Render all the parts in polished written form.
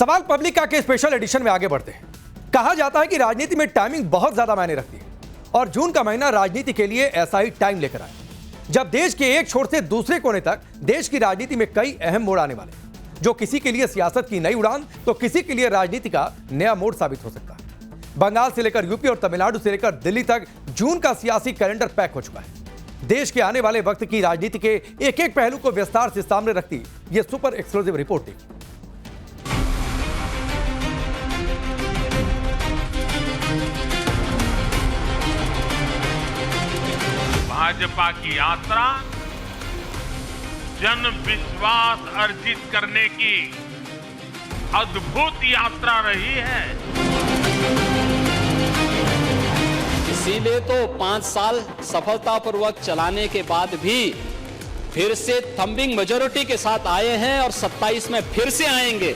सवाल पब्लिका के special edition में आगे बढ़ते हैं। कहा जाता है कि राजनीति में टाइमिंग बहुत ज्यादा मायने रखती है और जून का महीना राजनीति के लिए ऐसा ही टाइम लेकर आए, जब देश के एक छोर से दूसरे कोने तक देश की राजनीति में कई अहम मोड़ आने वाले, जो किसी के लिए सियासत की नई उड़ान तो किसी के लिए राजनीति का नया मोड़ साबित हो सकता है। बंगाल से लेकर यूपी और तमिलनाडु से लेकर दिल्ली तक जून का सियासी कैलेंडर पैक हो चुका है। देश के आने वाले वक्त की राजनीति के एक एक पहलू को विस्तार से सामने रखती यह सुपर एक्सक्लूसिव रिपोर्ट थी। भाजपा की यात्रा जन विश्वास अर्जित करने की अद्भुत यात्रा रही है। इसीलिए तो 5 साल सफलतापूर्वक चलाने के बाद भी फिर से थंबिंग मेजॉरिटी के साथ आए हैं और 27 में फिर से आएंगे।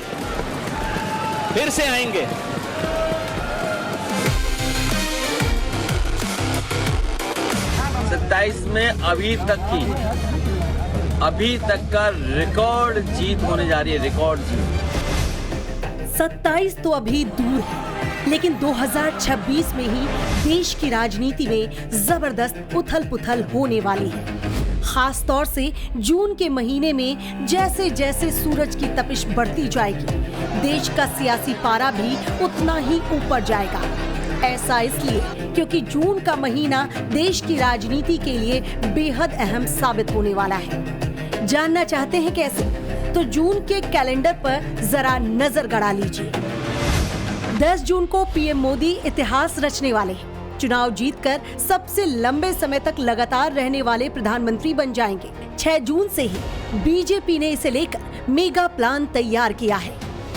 27 में अभी तक का रिकॉर्ड जीत होने जा रही है, रिकॉर्ड जीत। 27 तो अभी दूर है, लेकिन 2026 में ही देश की राजनीति में जबरदस्त उथल-पुथल होने वाली है। खास तौर से जून के महीने में जैसे जैसे सूरज की तपिश बढ़ती जाएगी, देश का सियासी पारा भी उतना ही ऊपर जाएगा। ऐसा इसलिए क्योंकि जून का महीना देश की राजनीति के लिए बेहद अहम साबित होने वाला है। जानना चाहते हैं कैसे? तो जून के कैलेंडर पर जरा नजर गड़ा लीजिए। 10 जून को पीएम मोदी इतिहास रचने वाले हैं। चुनाव जीतकर सबसे लंबे समय तक लगातार रहने वाले प्रधानमंत्री बन जाएंगे। 6 जून से ही बीजेपी ने इसे लेकर मेगा प्लान तैयार किया है।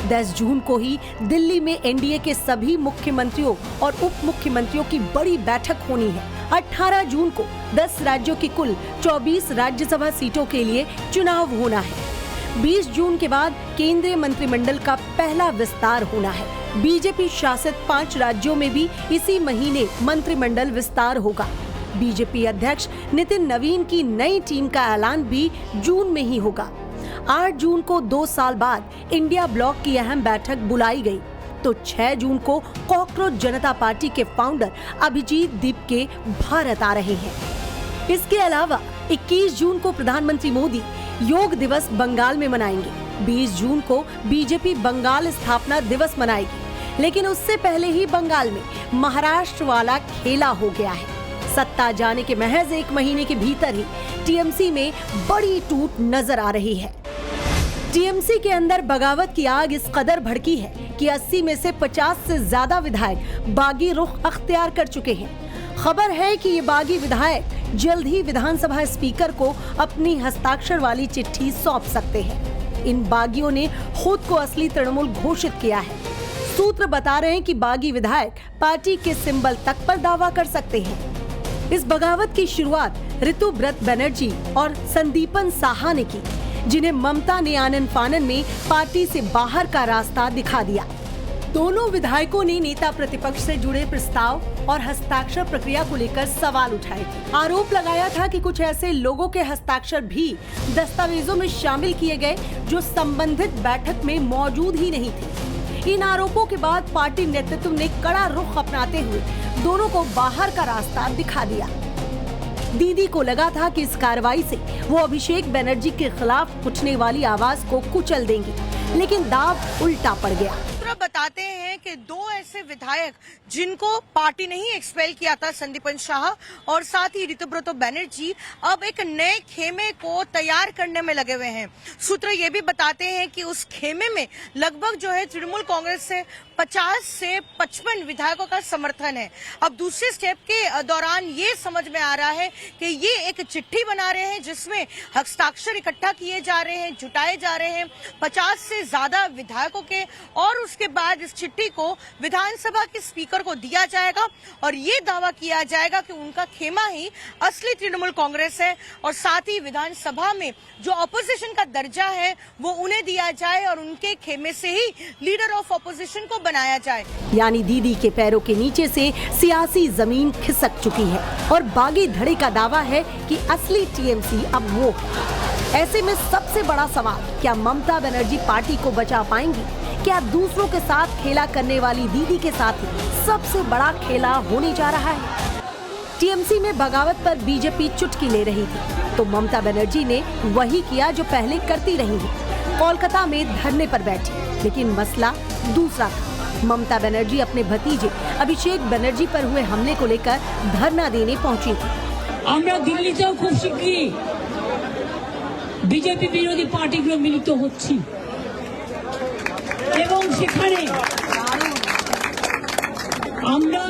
10 जून को ही दिल्ली में एनडीए के सभी मुख्यमंत्रियों और उप मुख्यमंत्रियों की बड़ी बैठक होनी है। 18 जून को 10 राज्यों की कुल 24 राज्यसभा सीटों के लिए चुनाव होना है। 20 जून के बाद केंद्रीय मंत्रिमंडल का पहला विस्तार होना है। बीजेपी शासित 5 राज्यों में भी इसी महीने मंत्रिमंडल विस्तार होगा। बीजेपी अध्यक्ष नितिन नवीन की नई टीम का ऐलान भी जून में ही होगा। 8 जून को 2 साल बाद इंडिया ब्लॉक की अहम बैठक बुलाई गई, तो 6 जून को कॉकरोच जनता पार्टी के फाउंडर अभिजीत दीपके भारत आ रहे हैं। इसके अलावा 21 जून को प्रधानमंत्री मोदी योग दिवस बंगाल में मनाएंगे। 20 जून को बीजेपी बंगाल स्थापना दिवस मनाएगी, लेकिन उससे पहले ही बंगाल में महाराष्ट्र वाला खेला हो गया है। सत्ता जाने के महज 1 महीने के भीतर ही टीएमसी में बड़ी टूट नजर आ रही है। टीएमसी के अंदर बगावत की आग इस कदर भड़की है कि 80 में से 50 से ज्यादा विधायक बागी रुख अख्तियार कर चुके हैं। खबर है कि ये बागी विधायक जल्द ही विधानसभा स्पीकर को अपनी हस्ताक्षर वाली चिट्ठी सौंप सकते हैं। इन बागियों ने खुद को असली तृणमूल घोषित किया है। सूत्र बता रहे हैं कि बागी विधायक पार्टी के सिंबल तक पर दावा कर सकते हैं। इस बगावत की शुरुआत ऋतुव्रत बनर्जी और संदीपन साहा ने की, जिन्हें ममता ने आनन फानन में पार्टी से बाहर का रास्ता दिखा दिया। दोनों विधायकों ने नेता प्रतिपक्ष से जुड़े प्रस्ताव और हस्ताक्षर प्रक्रिया को लेकर सवाल उठाए थे। आरोप लगाया था कि कुछ ऐसे लोगों के हस्ताक्षर भी दस्तावेजों में शामिल किए गए जो संबंधित बैठक में मौजूद ही नहीं थे। इन आरोपों के बाद पार्टी नेतृत्व ने कड़ा रुख अपनाते हुए दोनों को बाहर का रास्ता दिखा दिया। दीदी को लगा था कि इस कार्रवाई से वो अभिषेक बनर्जी के खिलाफ उठने वाली आवाज को कुचल देंगी, लेकिन दाव उल्टा पड़ गया। बताते हैं कि 2 ऐसे विधायक जिनको पार्टी ने ही एक्सपेल किया था, संदीपन शाह और साथ ही ऋतुव्रत बनर्जी, अब एक नए खेमे को तैयार करने में लगे हुए हैं। सूत्र ये भी बताते हैं कि उस खेमे में लगभग जो है तृणमूल कांग्रेस से 50 से 55 विधायकों का समर्थन है। अब दूसरे स्टेप के दौरान ये समझ में आ रहा है कि ये एक चिट्ठी बना रहे हैं जिसमें हस्ताक्षर इकट्ठा किए जा रहे हैं, जुटाए जा रहे हैं 50 से ज्यादा विधायकों के, और उसके बाद इस चिट्ठी को विधानसभा के स्पीकर को दिया जाएगा और ये दावा किया जाएगा कि उनका खेमा ही असली तृणमूल कांग्रेस है और साथ ही विधानसभा में जो ऑपोजिशन का दर्जा है वो उन्हें दिया जाए और उनके खेमे से ही लीडर ऑफ ऑपोजिशन को बनाया जाए। यानी दीदी के पैरों के नीचे से सियासी जमीन खिसक चुकी है और बागी धड़े का दावा है कि असली टीएमसी अब वो है। ऐसे में सबसे बड़ा सवाल, क्या ममता बनर्जी पार्टी को बचा पाएंगी क्या दूसरों के साथ खेला करने वाली दीदी के साथ ही सबसे बड़ा खेला होने जा रहा है? टीएमसी में बगावत पर बीजेपी चुटकी ले रही थी तो ममता बनर्जी ने वही किया जो पहले करती रही है। कोलकाता में धरने पर बैठी, लेकिन मसला दूसरा था। ममता बनर्जी अपने भतीजे अभिषेक बनर्जी पर हुए हमले को लेकर धरना देने पहुंची थी। আমরা দিল্লিতেও খুব শীঘ্রই বিজেপি বিরোধী পার্টিগুলো মিলিত হচ্ছি এবং সেখানে আমরা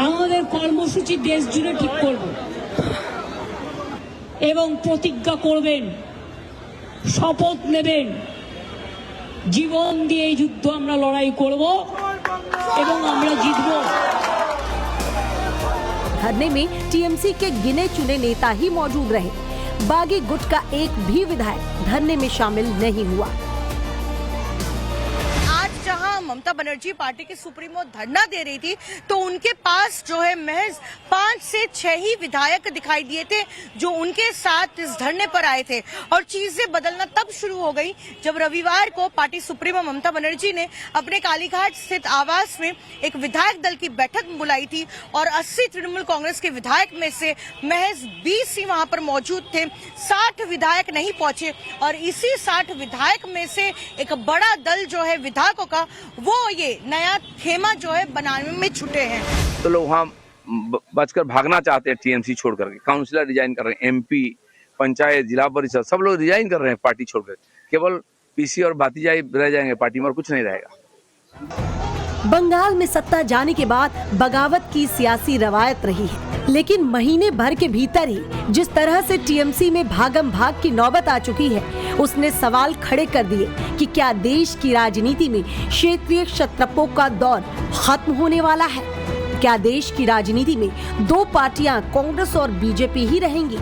আমাদের কর্মসূচি দেশ জুড়ে ঠিক করব এবং প্রতিজ্ঞা করবেন, শপথ নেবেন, জীবন দিয়ে এই যুদ্ধ আমরা লড়াই করব এবং আমরা জিতব। धरने में टीएमसी के गिने चुने नेता ही मौजूद रहे। बागी गुट का एक भी विधायक धरने में शामिल नहीं हुआ। आज जहां ममता बनर्जी पार्टी के सुप्रीमो धरना दे रही थी तो उनके पास जो है महज 5 से 6 ही विधायक दिखाई दिए थे जो उनके साथ इस धरने पर आए थे। और चीजें बदलना तब शुरू हो गई जब रविवार को पार्टी सुप्रीमो ममता बनर्जी ने अपने कालीघाट स्थित आवास में एक विधायक दल की बैठक बुलाई थी और 80 तृणमूल कांग्रेस के विधायक में से महज 20 ही वहां पर मौजूद थे, 60 विधायक नहीं पहुंचे। और इसी 60 विधायक में से एक बड़ा दल जो है विधायकों का वो ये नया खेमा जो है बनाने में छुटे हैं। तो लोग वहाँ बचकर भागना चाहते हैं, टीएमसी छोड़ करके। काउंसिलर रिजाइन कर रहे हैं, एमपी, पंचायत, जिला परिषद सब लोग रिजाइन कर रहे हैं पार्टी छोड़कर। केवल पीसी और भातीजाई रह जाएंगे पार्टी में और कुछ नहीं रहेगा। बंगाल में सत्ता जाने के बाद बगावत की सियासी रवायत रही है, लेकिन महीने भर के भीतर ही जिस तरह से टीएमसी में भागम भाग की नौबत आ चुकी है, उसने सवाल खड़े कर दिए कि क्या देश की राजनीति में क्षेत्रीय क्षत्रपों का दौर खत्म होने वाला है? क्या देश की राजनीति में दो पार्टियां कांग्रेस और बीजेपी ही रहेंगी?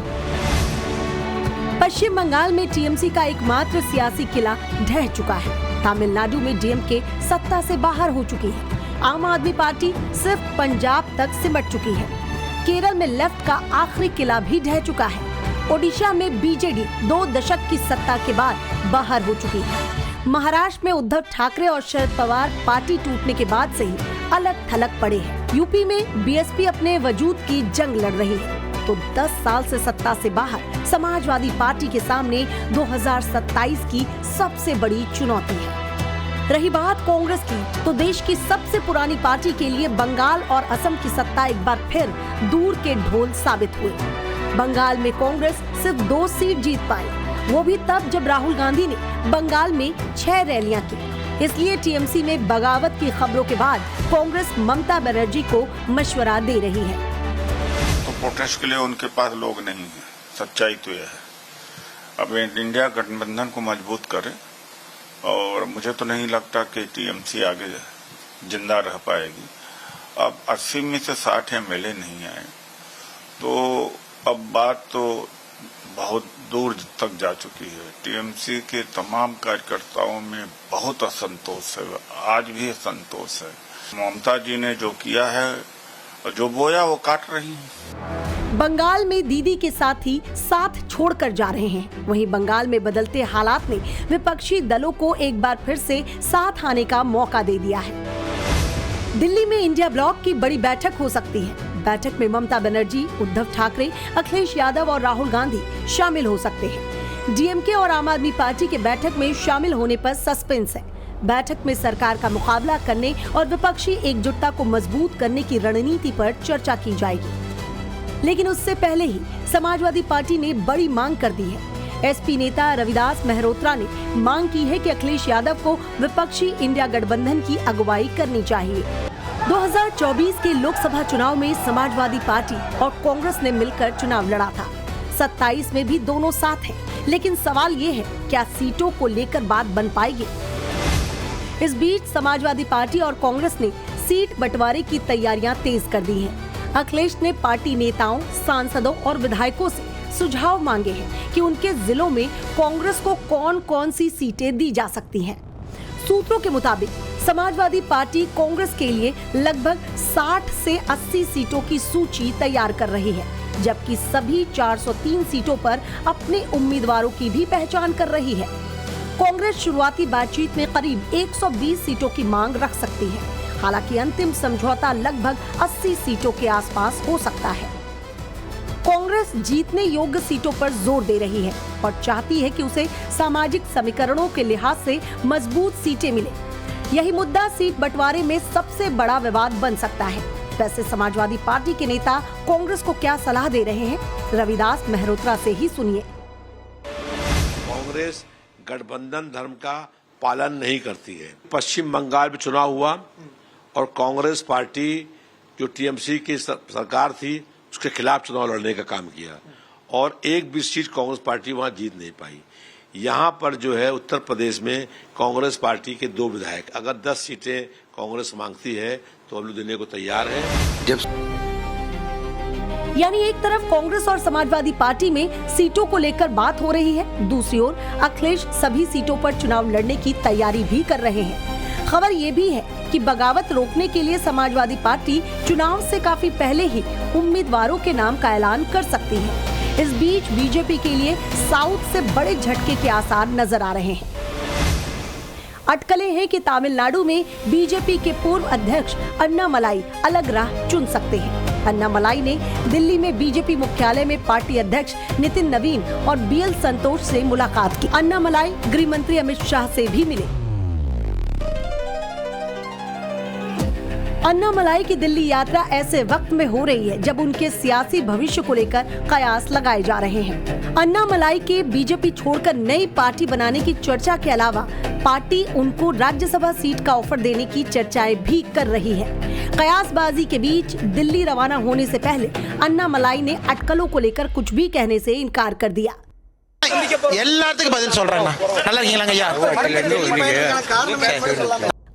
पश्चिम बंगाल में टीएमसी का एकमात्र सियासी किला ढह चुका है। तमिलनाडु में डीएमके सत्ता से बाहर हो चुकी है। आम आदमी पार्टी सिर्फ पंजाब तक सिमट चुकी है। केरल में लेफ्ट का आखिरी किला भी ढह चुका है। ओडिशा में बीजेडी 2 दशक की सत्ता के बाद बाहर हो चुकी है। महाराष्ट्र में उद्धव ठाकरे और शरद पवार पार्टी टूटने के बाद से ही अलग थलग पड़े हैं। यूपी में बीएसपी अपने वजूद की जंग लड़ रही है तो 10 साल से सत्ता से बाहर समाजवादी पार्टी के सामने 2027 की सबसे बड़ी चुनौती है। रही बात कांग्रेस की, तो देश की सबसे पुरानी पार्टी के लिए बंगाल और असम की सत्ता एक बार फिर दूर के ढोल साबित हुए। बंगाल में कांग्रेस सिर्फ 2 सीट जीत पाई, वो भी तब जब राहुल गांधी ने बंगाल में 6 रैलियां की। इसलिए टीएमसी में बगावत की खबरों के बाद कांग्रेस ममता बनर्जी को मशवरा दे रही है। तो प्रोटेस्ट के लिए उनके पास लोग नहीं है, सच्चाई तो यह है। अब इंडिया गठबंधन को मजबूत करे और मुझे तो नहीं लगता कि टीएमसी आगे जिंदा रह पाएगी। अब 80 में से 60 एमएलए नहीं आए तो अब बात तो बहुत दूर तक जा चुकी है। टीएमसी के तमाम कार्यकर्ताओं में बहुत असंतोष है, आज भी असंतोष है। ममता जी ने जो किया है, जो बोया वो काट रही है। बंगाल में दीदी के साथ ही साथ छोड़कर जा रहे हैं। वहीं बंगाल में बदलते हालात ने विपक्षी दलों को एक बार फिर से साथ आने का मौका दे दिया है। दिल्ली में इंडिया ब्लॉक की बड़ी बैठक हो सकती है। बैठक में ममता बनर्जी, उद्धव ठाकरे, अखिलेश यादव और राहुल गांधी शामिल हो सकते हैं। डीएमके और आम आदमी पार्टी के बैठक में शामिल होने पर सस्पेंस है। बैठक में सरकार का मुकाबला करने और विपक्षी एकजुटता को मजबूत करने की रणनीति पर चर्चा की जाएगी। लेकिन उससे पहले ही समाजवादी पार्टी ने बड़ी मांग कर दी है। एसपी नेता रविदास मेहरोत्रा ने मांग की है कि अखिलेश यादव को विपक्षी इंडिया गठबंधन की अगुवाई करनी चाहिए। 2024 के लोकसभा चुनाव में समाजवादी पार्टी और कांग्रेस ने मिलकर चुनाव लड़ा था। 27 में भी दोनों साथ हैं, लेकिन सवाल ये है क्या सीटों को लेकर बात बन पाएगी। इस बीच समाजवादी पार्टी और कांग्रेस ने सीट बंटवारे की तैयारियां तेज कर दी हैं। अखिलेश ने पार्टी नेताओं, सांसदों और विधायकों से सुझाव मांगे हैं कि उनके जिलों में कांग्रेस को कौन कौन सी सीटें दी जा सकती हैं। सूत्रों के मुताबिक समाजवादी पार्टी कांग्रेस के लिए लगभग 60 से 80 सीटों की सूची तैयार कर रही है, जबकि सभी 403 सीटों पर अपने उम्मीदवारों की भी पहचान कर रही है। कांग्रेस शुरुआती बातचीत में करीब 120 सीटों की मांग रख सकती है। हालांकि अंतिम समझौता लगभग 80 सीटों के आसपास हो सकता है। कांग्रेस जीतने योग्य सीटों पर जोर दे रही है और चाहती है कि उसे सामाजिक समीकरणों के लिहाज से मजबूत सीटें मिले। यही मुद्दा सीट बंटवारे में सबसे बड़ा विवाद बन सकता है। वैसे समाजवादी पार्टी के नेता कांग्रेस को क्या सलाह दे रहे हैं, रविदास मेहरोत्रा से ही सुनिए। कांग्रेस गठबंधन धर्म का पालन नहीं करती है। पश्चिम बंगाल में चुनाव हुआ और कांग्रेस पार्टी जो टीएमसी की सरकार थी उसके खिलाफ चुनाव लड़ने का काम किया और एक भी सीट कांग्रेस पार्टी वहां जीत नहीं पाई। यहाँ पर जो है उत्तर प्रदेश में कांग्रेस पार्टी के 2 विधायक, अगर 10 सीटें कांग्रेस मांगती है तो हम लोग देने को तैयार हैं। यानी एक तरफ कांग्रेस और समाजवादी पार्टी में सीटों को लेकर बात हो रही है, दूसरी ओर अखिलेश सभी सीटों पर चुनाव लड़ने की तैयारी भी कर रहे हैं। खबर ये भी है कि बगावत रोकने के लिए समाजवादी पार्टी चुनाव से काफी पहले ही उम्मीदवारों के नाम का ऐलान कर सकती है। इस बीच बीजेपी के लिए साउथ से बड़े झटके के आसार नजर आ रहे हैं। अटकलें हैं कि तमिलनाडु में बीजेपी के पूर्व अध्यक्ष अन्नामलाई अलग राह चुन सकते हैं। अन्नामलाई ने दिल्ली में बीजेपी मुख्यालय में पार्टी अध्यक्ष नितिन नवीन और बीएल संतोष से मुलाकात की। अन्नामलाई गृह मंत्री अमित शाह से भी मिले। अन्नामलाई की दिल्ली यात्रा ऐसे वक्त में हो रही है जब उनके सियासी भविष्य को लेकर कयास लगाए जा रहे हैं। अन्नामलाई के बीजेपी छोड़कर नई पार्टी बनाने की चर्चा के अलावा पार्टी उनको राज्यसभा सीट का ऑफर देने की चर्चाएं भी कर रही है। कयासबाजी के बीच दिल्ली रवाना होने से पहले अन्नामलाई ने अटकलों को लेकर कुछ भी कहने से इनकार कर दिया।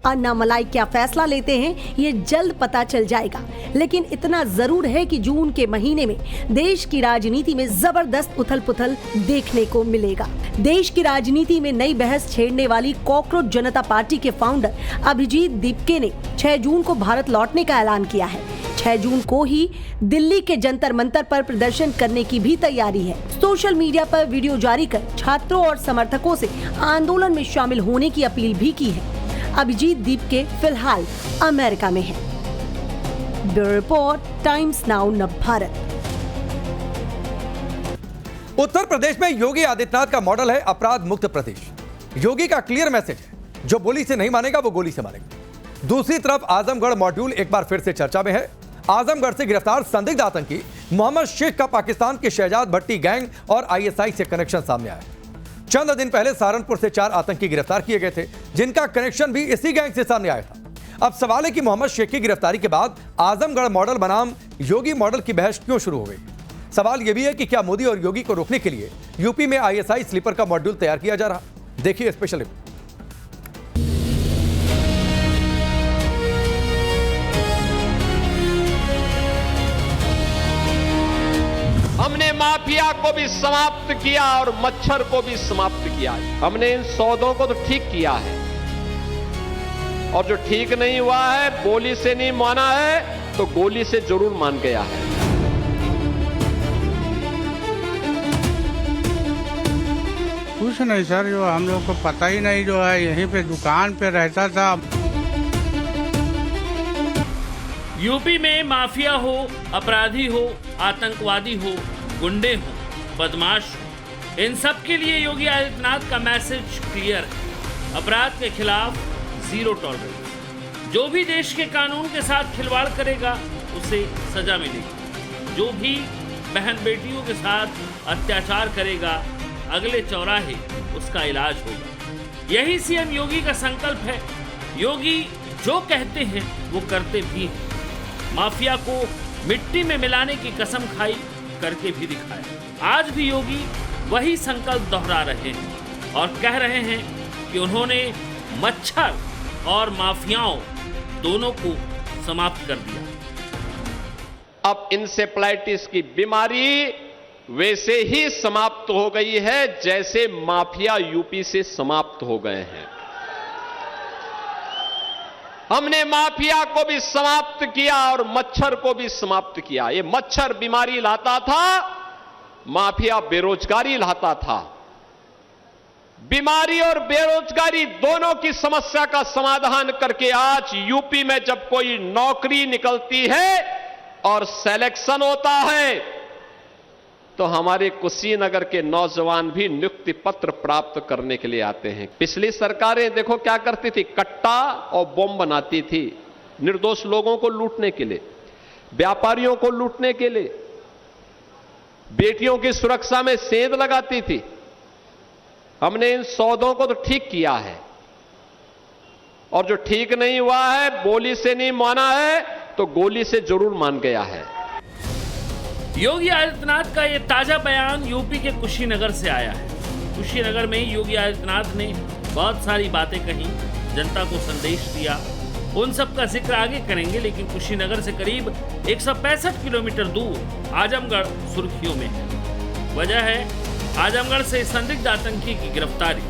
अन्नामलाई क्या फैसला लेते हैं ये जल्द पता चल जाएगा, लेकिन इतना जरूर है कि जून के महीने में देश की राजनीति में जबरदस्त उथल-पुथल देखने को मिलेगा। देश की राजनीति में नई बहस छेड़ने वाली कॉकरोच जनता पार्टी के फाउंडर अभिजीत दीपके ने 6 जून को भारत लौटने का ऐलान किया है। 6 जून को ही दिल्ली के जंतर मंतर पर प्रदर्शन करने की भी तैयारी है। सोशल मीडिया पर वीडियो जारी कर छात्रों और समर्थकों से आंदोलन में शामिल होने की अपील भी की है। अभिजीत दीपके फिलहाल अमेरिका में है। Bureau report, Times Now Navbharat. Uttar Pradesh में योगी आदित्यनाथ का मॉडल है अपराध मुक्त प्रदेश। योगी का क्लियर मैसेज है, जो बोली से नहीं मानेगा वो गोली से मानेगा। दूसरी तरफ आजमगढ़ मॉड्यूल एक बार फिर से चर्चा में है। आजमगढ़ से गिरफ्तार संदिग्ध आतंकी मोहम्मद शेख का पाकिस्तान के शहजाद भट्टी गैंग और आईएसआई से कनेक्शन सामने आया। चंद दिन पहले सहारनपुर से 4 आतंकी गिरफ्तार किए गए थे, जिनका कनेक्शन भी इसी गैंग से सामने आया था। अब सवाल है कि मोहम्मद शेख की गिरफ्तारी के बाद आजमगढ़ मॉडल बनाम योगी मॉडल की बहस क्यों शुरू हो गई। सवाल यह भी है कि क्या मोदी और योगी को रोकने के लिए यूपी में आईएसआई स्लीपर का मॉड्यूल तैयार किया जा रहा। देखिए स्पेशल रिपोर्ट। हमने माफिया को भी समाप्त किया और मच्छर को भी समाप्त किया। हमने इन सौदों को तो ठीक किया है, और जो ठीक नहीं हुआ है, बोली से नहीं माना है तो गोली से जरूर मान गया है। कुछ नहीं सर, जो हम लोग को पता ही नहीं, जो है यहीं पे दुकान पे रहता था। यूपी में माफिया हो, अपराधी हो, आतंकवादी हो, गुंडे हो, बदमाश हो, इन सब के लिए योगी आदित्यनाथ का मैसेज क्लियर है। अपराध के खिलाफ जीरो टॉलरेंस। जो भी देश के कानून के साथ खिलवाड़ करेगा उसे सजा मिलेगी। जो भी बहन बेटियों के साथ अत्याचार करेगा, अगले चौराहे उसका इलाज होगा। यही सीएम योगी का संकल्प है। योगी जो कहते हैं वो करते भी हैं। माफिया को मिट्टी में मिलाने की कसम खाई, करके भी दिखाया। आज भी योगी वही संकल्प दोहरा रहे हैं और कह रहे हैं कि उन्होंने मच्छर और माफियाओं दोनों को समाप्त कर दिया। अब इंसेफ्लाइटिस की बीमारी वैसे ही समाप्त हो गई है जैसे माफिया यूपी से समाप्त हो गए हैं। हमने माफिया को भी समाप्त किया और मच्छर को भी समाप्त किया। ये मच्छर बीमारी लाता था, माफिया बेरोजगारी लाता था। बीमारी और बेरोजगारी दोनों की समस्या का समाधान करके आज यूपी में जब कोई नौकरी निकलती है और सिलेक्शन होता है तो हमारे कुशीनगर के नौजवान भी नियुक्ति पत्र प्राप्त करने के लिए आते हैं। पिछली सरकारें देखो क्या करती थी, कट्टा और बम बनाती थी निर्दोष लोगों को लूटने के लिए, व्यापारियों को लूटने के लिए, बेटियों की सुरक्षा में सेंध लगाती थी। हमने इन सौदों को तो ठीक किया है और जो ठीक नहीं हुआ है, बोली से नहीं माना है तो गोली से जरूर मान गया है। योगी आदित्यनाथ का यह ताजा बयान यूपी के कुशीनगर से आया है। कुशीनगर में योगी आदित्यनाथ ने बहुत सारी बातें कही, जनता को संदेश दिया, उन सब का जिक्र आगे करेंगे। लेकिन कुशीनगर से करीब 165 किलोमीटर दूर आजमगढ़ सुर्खियों में है। वजह है आजमगढ़ से संदिग्ध आतंकी की गिरफ्तारी।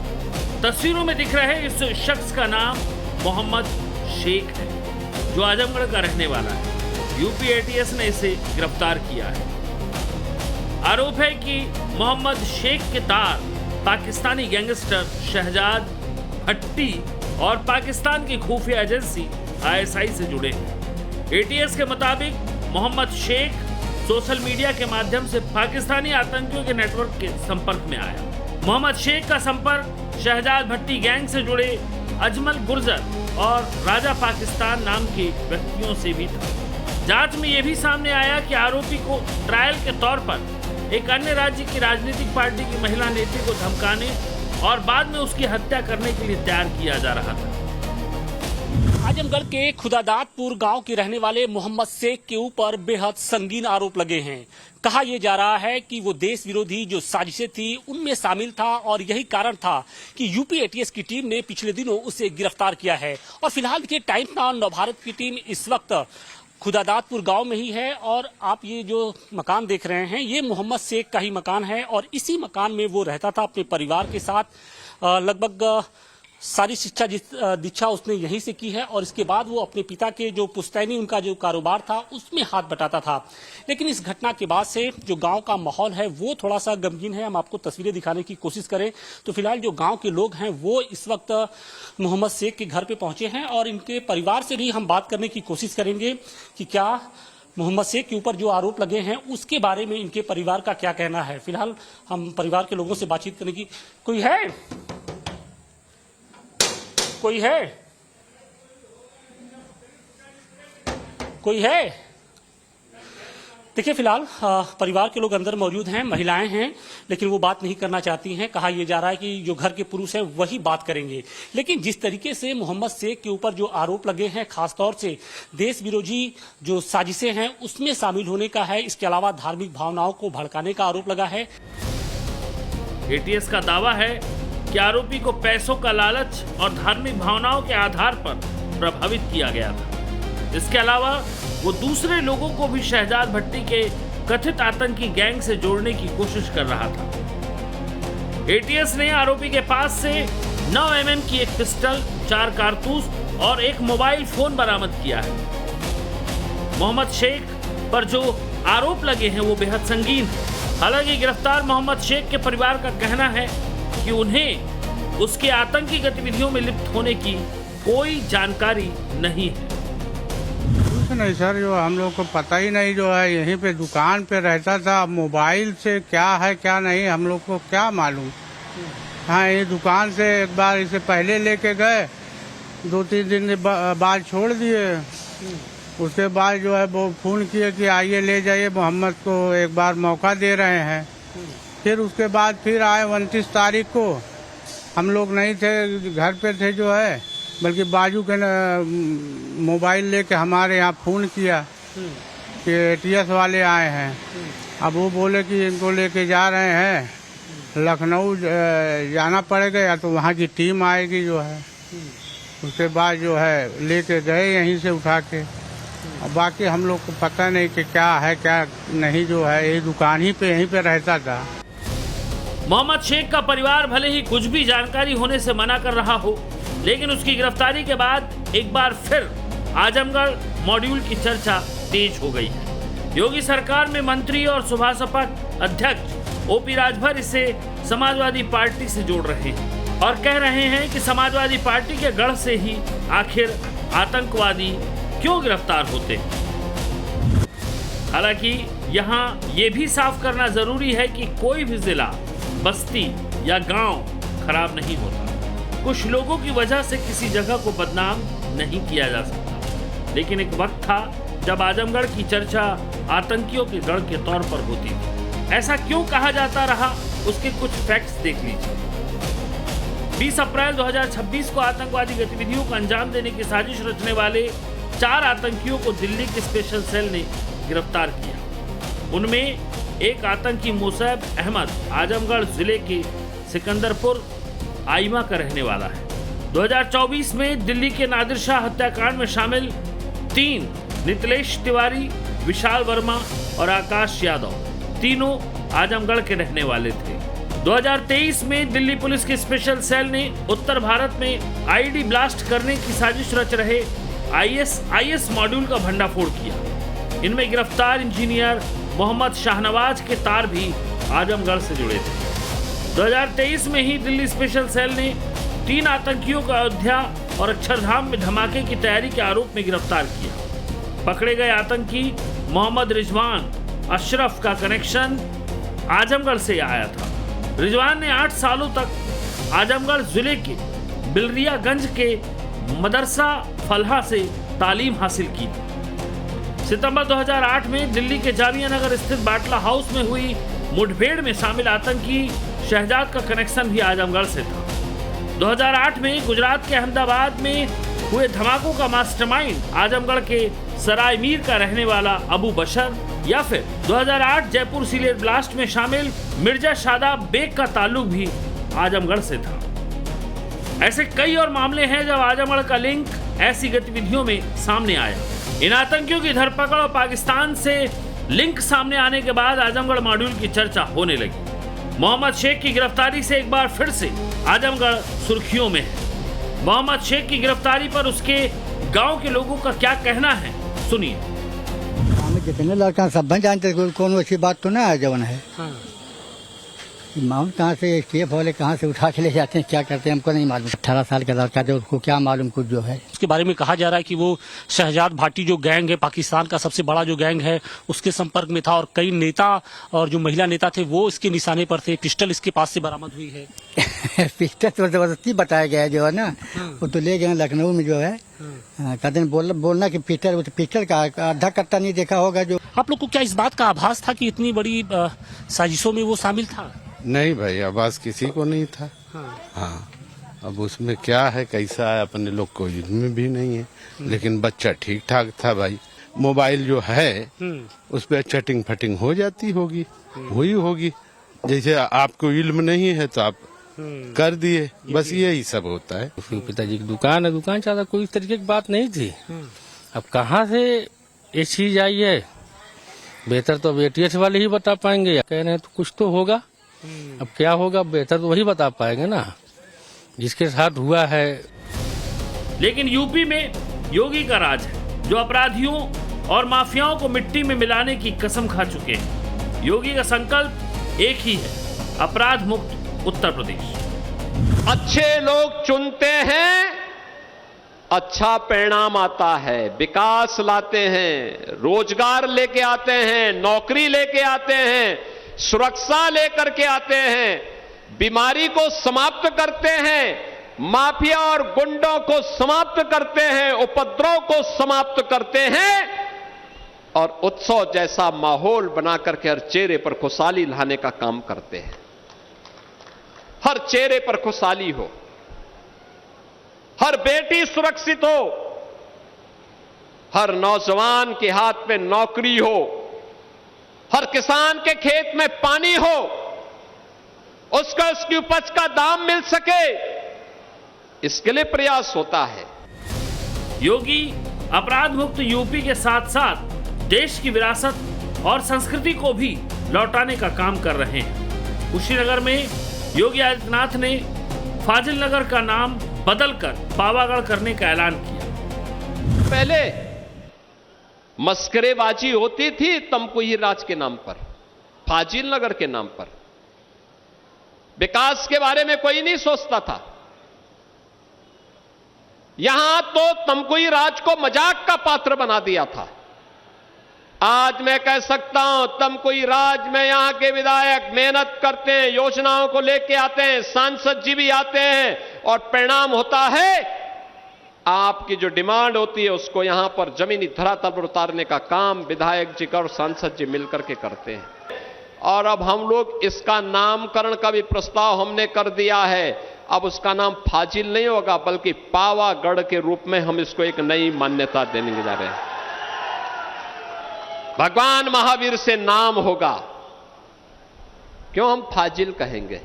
तस्वीरों में दिख रहे इस शख्स का नाम मोहम्मद शेख है, जो आजमगढ़ का रहने वाला है। यूपी एटीएस ने इसे गिरफ्तार किया है। आरोप है कि मोहम्मद शेख के तार पाकिस्तानी गैंगस्टर शहजाद भट्टी और पाकिस्तान की खुफिया एजेंसी ISI से जुड़े हैं। एटीएस के मुताबिक मोहम्मद शेख सोशल मीडिया के माध्यम से पाकिस्तानी आतंकियों के नेटवर्क के संपर्क में आया। मोहम्मद शेख का संपर्क शहजाद भट्टी गैंग से जुड़े अजमल गुर्जर और राजा पाकिस्तान नाम के व्यक्तियों से भी था। जांच में यह भी सामने आया कि आरोपी को ट्रायल के तौर पर एक अन्य राज्य की राजनीतिक पार्टी की महिला नेत्री को धमकाने और बाद में उसकी हत्या करने के लिए तैयार किया जा रहा था। आजमगढ़ के खुदादातपुर गांव के रहने वाले मोहम्मद शेख के ऊपर बेहद संगीन आरोप लगे हैं। कहा यह जा रहा है कि वो देश विरोधी जो साजिशें थी उनमें शामिल था और यही कारण था कि यूपी एटीएस की टीम ने पिछले दिनों उसे गिरफ्तार किया है। और फिलहाल देखिए टाइम्स नाउ नवभारत की टीम इस वक्त खुदादातपुर गांव में ही है और आप ये जो मकान देख रहे हैं ये मोहम्मद शेख का ही मकान है और इसी मकान में वो रहता था अपने परिवार के साथ। लगभग सारी शिक्षा दीक्षा उसने यहीं से की है और इसके बाद वो अपने पिता के जो पुश्तैनी उनका जो कारोबार था उसमें हाथ बटाता था। लेकिन इस घटना के बाद से जो गांव का माहौल है वो थोड़ा सा गमगीन है। हम आपको तस्वीरें दिखाने की कोशिश करें तो फिलहाल जो गांव के लोग हैं वो इस वक्त मोहम्मद शेख के घर पे पहुंचे हैं और इनके परिवार से भी हम बात करने की कोशिश करेंगे कि क्या मोहम्मद शेख के ऊपर जो आरोप लगे हैं उसके बारे में इनके परिवार का क्या कहना है। फिलहाल हम परिवार के लोगों से बातचीत करने की कोई है? देखिए फिलहाल परिवार के लोग अंदर मौजूद हैं, महिलाएं हैं, लेकिन वो बात नहीं करना चाहती हैं। कहा यह जा रहा है कि जो घर के पुरुष हैं वही बात करेंगे। लेकिन जिस तरीके से मोहम्मद शेख के ऊपर जो आरोप लगे हैं खासतौर से देश विरोधी जो साजिशें हैं उसमें शामिल होने का है, इसके अलावा धार्मिक भावनाओं को भड़काने का आरोप लगा है। एटीएस का दावा है कि आरोपी को पैसों का लालच और धार्मिक भावनाओं के आधार पर प्रभावित किया गया था। इसके अलावा वो दूसरे लोगों को भी शहजाद भट्टी के कथित आतंकी गैंग से जोड़ने की कोशिश कर रहा था। एटीएस ने आरोपी के पास से 9 mm की एक पिस्टल, 4 कारतूस और एक मोबाइल फोन बरामद किया है। मोहम्मद शेख पर जो आरोप लगे हैं वो बेहद संगीन है। हालांकि गिरफ्तार मोहम्मद शेख के परिवार का कहना है कि उन्हें उसके आतंकी गतिविधियों में लिप्त होने की कोई जानकारी नहीं है। कुछ नहीं सर, जो हम लोग को पता ही नहीं, जो है यहीं पे दुकान पे रहता था। मोबाइल से क्या है क्या नहीं हम लोग को क्या मालूम। हाँ, ये दुकान से एक बार इसे पहले लेके गए, 2-3 दिन बाद छोड़ दिए। उसके बाद जो है वो फोन किए कि आइए ले जाइए, मोहम्मद को एक बार मौका दे रहे हैं। फिर उसके बाद फिर आए 29 तारीख को। हम लोग नहीं थे, घर पे थे जो है, बल्कि बाजू के मोबाइल लेके हमारे यहाँ फोन किया कि एटीएस वाले आए हैं। अब वो बोले कि इनको लेके जा रहे हैं, लखनऊ जाना पड़ेगा या तो वहाँ की टीम आएगी जो है। उसके बाद जो है लेके गए यहीं से उठा के। और बाकी हम लोग को पता नहीं कि क्या है क्या नहीं, जो है ये दुकान ही पे यहीं पे रहता था। मोहम्मद शेख का परिवार भले ही कुछ भी जानकारी होने से मना कर रहा हो, लेकिन उसकी गिरफ्तारी के बाद एक बार फिर आजमगढ़ मॉड्यूल की चर्चा तेज हो गई है। योगी सरकार में मंत्री और सुभाष सपा अध्यक्ष OP राजभर इसे समाजवादी पार्टी से जोड़ रहे हैं। और कह रहे हैं कि समाजवादी पार्टी के गढ़ से ही आखिर आतंकवादी क्यों गिरफ्तार होते हैं। हालांकि यहाँ ये भी साफ करना जरूरी है कि कोई भी जिला, बस्ती या गांव खराब नहीं होता। कुछ लोगों की वजह से किसी जगह को बदनाम नहीं किया जा सकता, लेकिन एक वक्त था जब आजमगढ़ की चर्चा आतंकियों के गढ़ के तौर पर होती थी। ऐसा क्यों कहा जाता रहा, उसके कुछ फैक्ट्स देख लीजिए। 20 अप्रैल 2026 को आतंकवादी गतिविधियों को अंजाम देने की साजिश रचने वाले 4 आतंकियों को दिल्ली के स्पेशल सेल ने गिरफ्तार किया। उनमें एक आतंकी मुसैब अहमद आजमगढ़ जिले के सिकंदरपुर आइमा का रहने वाला है। 2024 में दिल्ली के नादिर शाह हत्याकांड में शामिल 3 नितलेश तिवारी, विशाल वर्मा और आकाश यादव, तीनों आजमगढ़ के रहने वाले थे। 2023 में दिल्ली पुलिस के स्पेशल सेल ने उत्तर भारत में आईडी ब्लास्ट करने की साजिश रच रहे आईएस मॉड्यूल का भंडाफोड़ किया। इनमें गिरफ्तार इंजीनियर मोहम्मद शाहनवाज के तार भी आजमगढ़ से जुड़े थे। 2023 में ही दिल्ली स्पेशल सेल ने 3 आतंकियों को अयोध्या और अक्षरधाम में धमाके की तैयारी के आरोप में गिरफ्तार किया। पकड़े गए आतंकी मोहम्मद रिजवान अशरफ का कनेक्शन आजमगढ़ से आया था। रिजवान ने 8 सालों तक आजमगढ़ जिले के बिलरियागंज के मदरसा फलहा से तालीम हासिल की। सितंबर 2008 में दिल्ली के जामिया नगर स्थित बाटला हाउस में हुई मुठभेड़ में शामिल आतंकी शहजाद का कनेक्शन भी आजमगढ़ से था। 2008 में गुजरात के अहमदाबाद में हुए धमाकों का मास्टरमाइंड आजमगढ़ के सराय मीर का रहने वाला अबू बशर, या फिर 2008 जयपुर सीलेट ब्लास्ट में शामिल मिर्जा शादाब बेग का ताल्लुक भी आजमगढ़ से था। ऐसे कई और मामले हैं जब आजमगढ़ का लिंक ऐसी गतिविधियों में सामने आया। इन आतंकियों की धरपकड़ और पाकिस्तान से लिंक सामने आने के बाद आजमगढ़ मॉड्यूल की चर्चा होने लगी। मोहम्मद शेख की गिरफ्तारी से एक बार फिर से आजमगढ़ सुर्खियों में है। मोहम्मद शेख की गिरफ्तारी पर उसके गांव के लोगों का क्या कहना है, सुनिए। जितने लड़का सब बन जानते, कौन अच्छी बात तो ना है जवन है। मालूम कहाँ से एसटीएफ वाले कहाँ से उठा के ले जाते हैं, क्या करते हैं हमको नहीं मालूम। 18 साल का लड़का जो, उसको क्या मालूम कुछ जो है। उसके बारे में कहा जा रहा है कि वो शहजाद भाटी जो गैंग है, पाकिस्तान का सबसे बड़ा जो गैंग है, उसके संपर्क में था और कई नेता और जो महिला नेता थे वो इसके निशाने पर थे। पिस्टल इसके पास से बरामद हुई है। पिस्टल तो जबरदस्ती बताया गया है जो है ना, वो तो ले गए लखनऊ में जो है। कहते हैं बोलना कि पिस्टल का आधा कट्टा नहीं देखा होगा। जो आप लोग को क्या इस बात का आभास था कि इतनी बड़ी साजिशों में वो शामिल था? नहीं भाई, आवाज किसी को नहीं था। हाँ, अब उसमें क्या है कैसा है अपने लोग को इनमें भी नहीं है, लेकिन बच्चा ठीक ठाक था भाई। मोबाइल जो है उस पर चैटिंग फटिंग हो जाती होगी, हुई होगी। जैसे आपको इल्म नहीं है तो आप कर दिए, बस यही सब होता है। पिताजी की दुकान है, दुकान चाहता, कोई इस तरीके की बात नहीं थी। अब कहाँ से ये चीज आई है, बेहतर तो अब एटीएस वाले ही बता पाएंगे। कह रहे हैं तो कुछ तो होगा, अब क्या होगा बेहतर तो वही बता पाएंगे ना जिसके साथ हुआ है। लेकिन यूपी में योगी का राज है, जो अपराधियों और माफियाओं को मिट्टी में मिलाने की कसम खा चुके हैं। योगी का संकल्प एक ही है, अपराध मुक्त उत्तर प्रदेश। अच्छे लोग चुनते हैं, अच्छा परिणाम आता है, विकास लाते हैं, रोजगार लेके आते हैं, नौकरी लेके आते हैं, सुरक्षा लेकर के आते हैं, बीमारी को समाप्त करते हैं, माफिया और गुंडों को समाप्त करते हैं, उपद्रव को समाप्त करते हैं और उत्सव जैसा माहौल बना करके हर चेहरे पर खुशहाली लाने का काम करते हैं। हर चेहरे पर खुशहाली हो, हर बेटी सुरक्षित हो, हर नौजवान के हाथ में नौकरी हो, हर किसान के खेत में पानी हो, उसका उसकी उपज का दाम मिल सके, इसके लिए प्रयास होता है। योगी अपराध मुक्त यूपी के साथ साथ देश की विरासत और संस्कृति को भी लौटाने का काम कर रहे हैं। कुशीनगर में योगी आदित्यनाथ ने फाजिल नगर का नाम बदलकर पावागढ़ करने का ऐलान किया। पहले मस्करेबाजी होती थी तमकुही राज के नाम पर, फाजिल नगर के नाम पर। विकास के बारे में कोई नहीं सोचता था। यहां तो तमकुई राज को मजाक का पात्र बना दिया था। आज मैं कह सकता हूं तमकुई राज में यहां के विधायक मेहनत करते हैं, योजनाओं को लेके आते हैं, सांसद जी भी आते हैं और परिणाम होता है आपकी जो डिमांड होती है उसको यहां पर जमीनी धरातल पर उतारने का काम विधायक जी और सांसद जी मिलकर के करते हैं। और अब हम लोग इसका नामकरण का भी प्रस्ताव हमने कर दिया है। अब उसका नाम फाजिल नहीं होगा बल्कि पावागढ़ के रूप में हम इसको एक नई मान्यता देने जा रहे हैं। भगवान महावीर से नाम होगा, क्यों हम फाजिल कहेंगे?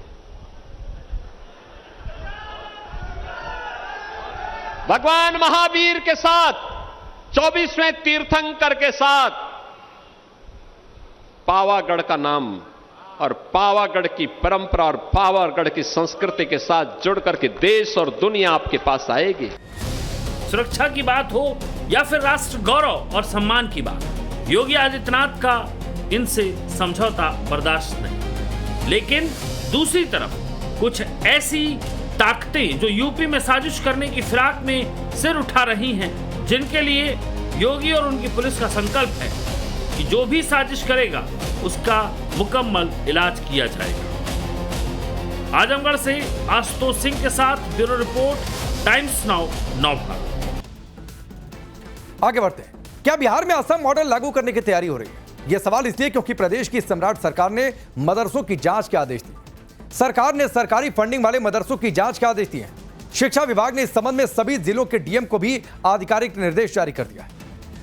भगवान महावीर के साथ 24वें तीर्थंकर के साथ पावागढ़ का नाम और पावागढ़ की परंपरा और पावागढ़ की संस्कृति के साथ जुड़ करके देश और दुनिया आपके पास आएगी। सुरक्षा की बात हो या फिर राष्ट्र गौरव और सम्मान की बात, योगी आदित्यनाथ का इनसे समझौता बर्दाश्त नहीं। लेकिन दूसरी तरफ कुछ ऐसी ताकतें जो यूपी में साजिश करने की फिराक में सिर उठा रही हैं, जिनके लिए योगी और उनकी पुलिस का संकल्प है कि जो भी साजिश करेगा उसका मुकम्मल इलाज किया जाएगा। आजमगढ़ से आशुतोष सिंह के साथ ब्यूरो रिपोर्ट, टाइम्स नाउ नौभाग। आगे बढ़ते हैं। क्या बिहार में असम मॉडल लागू करने की तैयारी हो रही है? यह सवाल इसलिए क्योंकि प्रदेश की सम्राट सरकार ने मदरसों की जांच के आदेश दिए। सरकार ने सरकारी फंडिंग वाले मदरसों की जांच के आदेश दिए हैं। शिक्षा विभाग ने इस संबंध में सभी जिलों के डीएम को भी आधिकारिक निर्देश जारी कर दिया है।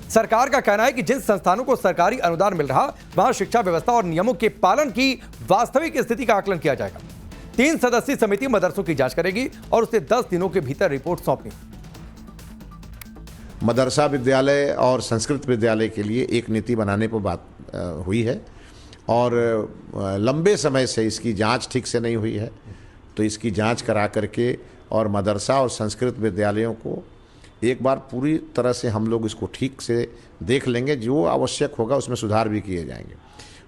सरकार का कहना है कि जिन संस्थानों को सरकारी अनुदान मिल रहा, वहां शिक्षा व्यवस्था और नियमों के पालन की वास्तविक स्थिति का आकलन किया जाएगा। 3 सदस्यीय समिति मदरसों की जांच करेगी और उसे 10 दिनों के भीतर रिपोर्ट सौंपनी। मदरसा विद्यालय और संस्कृत विद्यालय के लिए एक नीति बनाने पर बात हुई है और लंबे समय से इसकी जांच ठीक से नहीं हुई है, तो इसकी जांच करा करके और मदरसा और संस्कृत विद्यालयों को एक बार पूरी तरह से हम लोग इसको ठीक से देख लेंगे। जो आवश्यक होगा उसमें सुधार भी किए जाएंगे।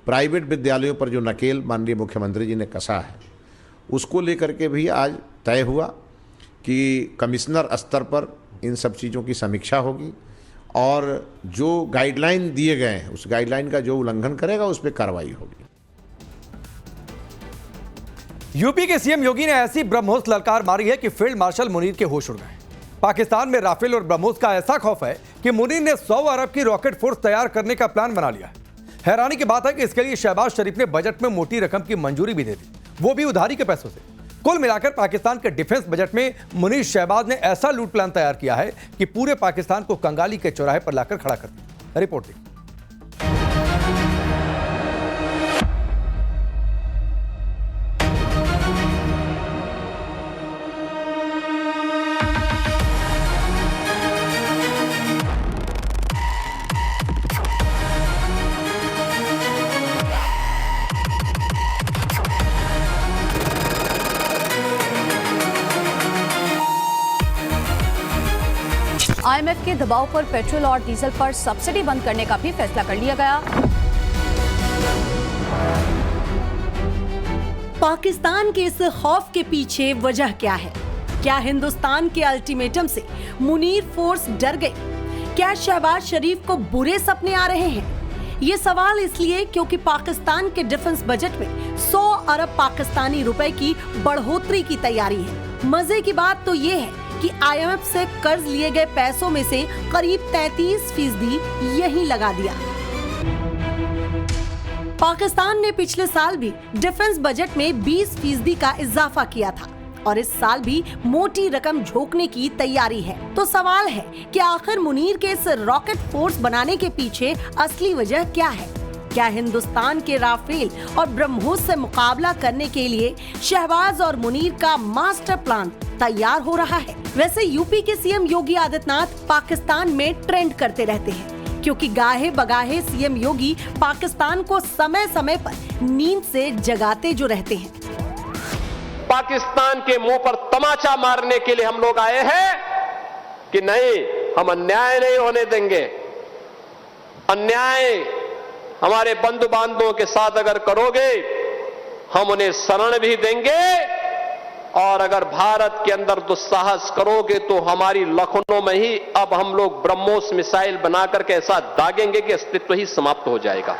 प्राइवेट विद्यालयों पर जो नकेल माननीय मुख्यमंत्री जी ने कसा है, उसको लेकर के भी आज तय हुआ कि कमिश्नर स्तर पर इन सब चीज़ों की समीक्षा होगी और जो गाइडलाइन दिए गए हैं उस गाइडलाइन का जो उल्लंघन करेगा उस पर कार्रवाई होगी। यूपी के सीएम योगी ने ऐसी ब्रह्मोस ललकार मारी है कि फील्ड मार्शल मुनीर के होश उड़ गए। पाकिस्तान में राफेल और ब्रह्मोस का ऐसा खौफ है कि मुनीर ने 100 अरब की रॉकेट फोर्स तैयार करने का प्लान बना लिया है। हैरानी की बात है कि इसके लिए शहबाज शरीफ ने बजट में मोटी रकम की मंजूरी भी दे दी, वो भी उधारी के पैसों से। कुल मिलाकर पाकिस्तान के डिफेंस बजट में मुनीर शहबाज ने ऐसा लूट प्लान तैयार किया है कि पूरे पाकिस्तान को कंगाली के चौराहे पर लाकर खड़ा कर दिया। रिपोर्ट देखिए। आईएमएफ के दबाव पर पेट्रोल और डीजल पर सब्सिडी बंद करने का भी फैसला कर लिया गया। पाकिस्तान के इस खौफ के पीछे वजह क्या है? क्या हिंदुस्तान के अल्टीमेटम से मुनीर फोर्स डर गई? क्या शहबाज शरीफ को बुरे सपने आ रहे हैं? ये सवाल इसलिए क्योंकि पाकिस्तान के डिफेंस बजट में 100 अरब पाकिस्तानी रुपए की बढ़ोतरी की तैयारी है। मजे की बात तो ये है कि आईएमएफ से कर्ज लिए गए पैसों में से करीब 33% यहीं लगा दिया। पाकिस्तान ने पिछले साल भी डिफेंस बजट में 20% का इजाफा किया था और इस साल भी मोटी रकम झोंकने की तैयारी है। तो सवाल है कि आखिर मुनीर के इस रॉकेट फोर्स बनाने के पीछे असली वजह क्या है? क्या हिंदुस्तान के राफेल और ब्रह्मोस से मुकाबला करने के लिए शहबाज और मुनीर का मास्टर प्लान तैयार हो रहा है? वैसे यूपी के सीएम योगी आदित्यनाथ पाकिस्तान में ट्रेंड करते रहते हैं, क्योंकि गाहे बगाहे सीएम योगी पाकिस्तान को समय समय पर नींद से जगाते जो रहते हैं। पाकिस्तान के मुंह पर तमाचा मारने के लिए हम लोग आए हैं कि नहीं, हम अन्याय नहीं होने देंगे। अन्याय हमारे बंधु बांधवों के साथ अगर करोगे, हम उन्हें शरण भी देंगे और अगर भारत के अंदर दुस्साहस करोगे तो हमारी लखनऊ में ही अब हम लोग ब्रह्मोस मिसाइल बना करके ऐसा दागेंगे कि अस्तित्व ही समाप्त हो जाएगा।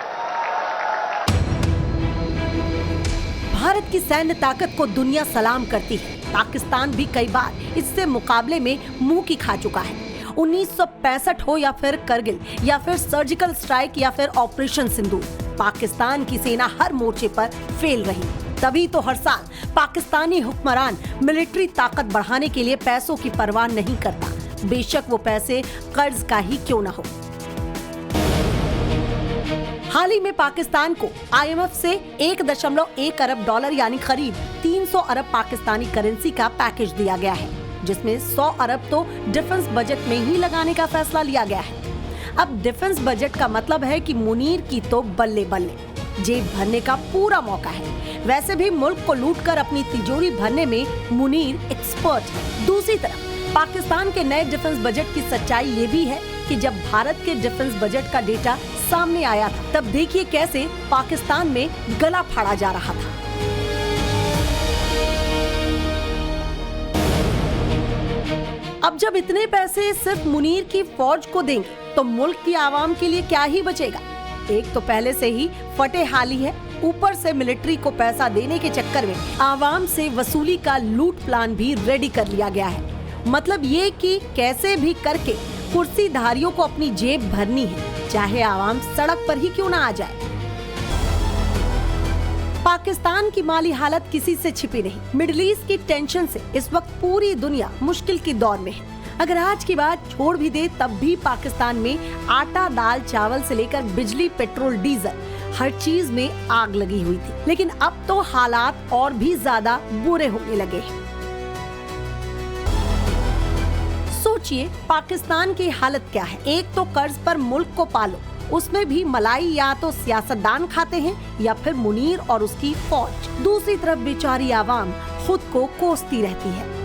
भारत की सैन्य ताकत को दुनिया सलाम करती है। पाकिस्तान भी कई बार इससे मुकाबले में मुंह की खा चुका है। 1965 हो या फिर करगिल या फिर सर्जिकल स्ट्राइक या फिर ऑपरेशन सिंदूर, पाकिस्तान की सेना हर मोर्चे पर फेल रही। तभी तो हर साल पाकिस्तानी हुक्मरान मिलिट्री ताकत बढ़ाने के लिए पैसों की परवाह नहीं करता, बेशक वो पैसे कर्ज का ही क्यों न हो। हाल ही में पाकिस्तान को IMF से 1.1 अरब डॉलर यानी करीब 300 अरब पाकिस्तानी करेंसी का पैकेज दिया गया है, जिसमें 100 अरब तो डिफेंस बजट में ही लगाने का फैसला लिया गया है। अब डिफेंस बजट का मतलब है कि मुनीर की तो बल्ले बल्ले, जेब भरने का पूरा मौका है। वैसे भी मुल्क को लूटकर अपनी तिजोरी भरने में मुनीर एक्सपर्ट है। दूसरी तरफ पाकिस्तान के नए डिफेंस बजट की सच्चाई ये भी है कि जब भारत के डिफेंस बजट का डेटा सामने आया था, तब देखिए कैसे पाकिस्तान में गला फाड़ा जा रहा था। अब जब इतने पैसे सिर्फ मुनीर की फौज को देंगे तो मुल्क की आवाम के लिए क्या ही बचेगा। एक तो पहले से ही फटे हाली है, ऊपर से मिलिट्री को पैसा देने के चक्कर में आवाम से वसूली का लूट प्लान भी रेडी कर लिया गया है। मतलब ये कि कैसे भी करके कुर्सीधारियों को अपनी जेब भरनी है, चाहे आवाम सड़क पर ही क्यों ना आ जाए। पाकिस्तान की माली हालत किसी से छिपी नहीं। मिडिल ईस्ट की टेंशन से इस वक्त पूरी दुनिया मुश्किल की दौर में है। अगर आज की बात छोड़ भी दे, तब भी पाकिस्तान में आटा, दाल, चावल से लेकर बिजली, पेट्रोल, डीजल हर चीज में आग लगी हुई थी। लेकिन अब तो हालात और भी ज्यादा बुरे होने लगे हैं। सोचिए पाकिस्तान की हालत क्या है। एक तो कर्ज पर मुल्क को पालो, उसमें भी मलाई या तो सियासतदान खाते हैं या फिर मुनीर और उसकी फौज। दूसरी तरफ बेचारी आवाम खुद को कोसती रहती है।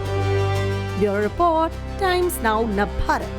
ब्यूरो रिपोर्ट, टाइम्स नाउ, नव भारत।